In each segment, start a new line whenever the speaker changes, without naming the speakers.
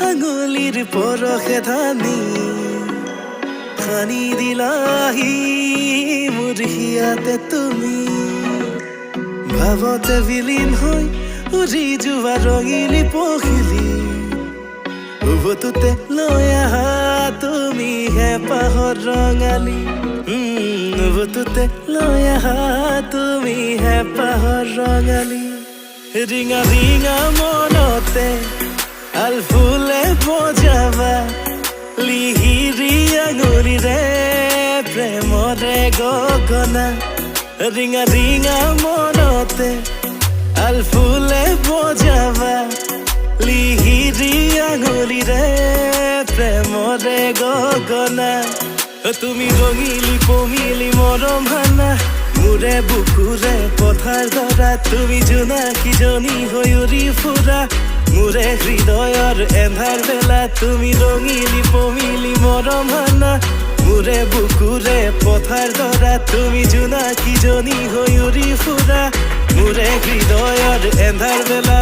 আঙুলিৰ পৰশে ধানি সানি দিলাহি মোৰ হিয়াতে তুমি ভাৱতে বিলীন হৈ উৰি যোৱা ৰঙিলী পখিলী উভতোতে লৈ আহা তুমি হেঁপাহৰ ৰঙালী উভতোতে লৈ আহা তুমি হেঁপাহৰ ৰঙালী ৰিঙা ৰিঙা মনতে আলফুলে বজাবা লিহিৰি আঙুলিৰে প্ৰেমৰে গগনা ৰিঙা ৰিঙা মনতে আলফুলে বজাবা লিহিৰি আঙুলিৰে প্ৰেমৰে গগনা তুমি ৰঙিলী পমিলি মৰম হানা মোৰে বুকুৰে পথাৰ ধৰা তুমি জোনাকীজনী হৈ উৰি ফুৰা মোৰে হৃদয়ৰ এন্ধাৰ বেলা তুমি ৰঙিলী পমিলি মৰম হানা মোৰে বুকুৰে পথাৰ ধৰা তুমি জোনাকীজনী হৈ উৰি ফুৰা মোৰে হৃদয়ৰ এন্ধাৰ বেলা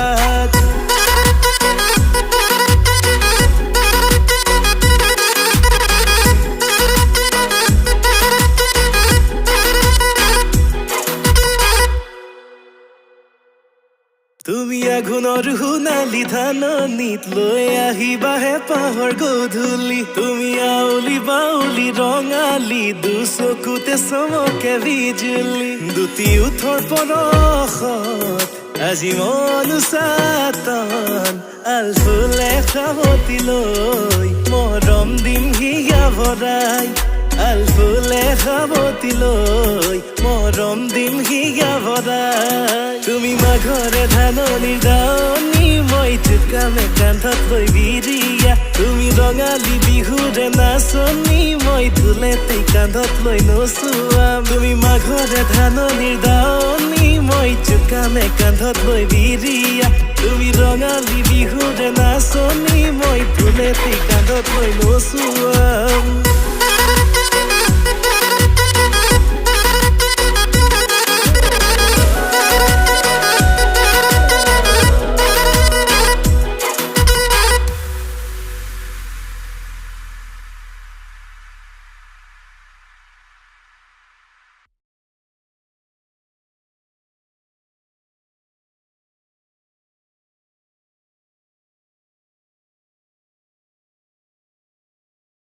তুমি আঘোণৰ সোণালী ধাননিত লৈ আহিবা হেঁপাহৰ গধূলি তুমি আউলি বাউলি ৰঙালী দুচকুতে চমকে বিজুলি দুটি ওঠৰ পৰশত আজি মন উচাতন আলফুলে সাৱটি লৈ মৰম দিম হিয়া ভৰাই আলফুলে সাৱটি লৈ মৰম দিম হিয়া ভৰাই তুমি মাঘৰে ধাননিৰ দাৱনী মই টোকামে কান্ধত লৈ বিৰিয়া তুমি ৰঙালী বিহুৰে নাচনী মই ঢোলেতে কান্ধত লৈ নচুৱাম তুমি মাঘৰে ধাননিৰ দাৱনী মই টোকামে কান্ধত লৈ বিৰিয়া তুমি ৰঙালী বিহুৰে নাচনী মই ঢোলেতে কান্ধত লৈ নচুৱাম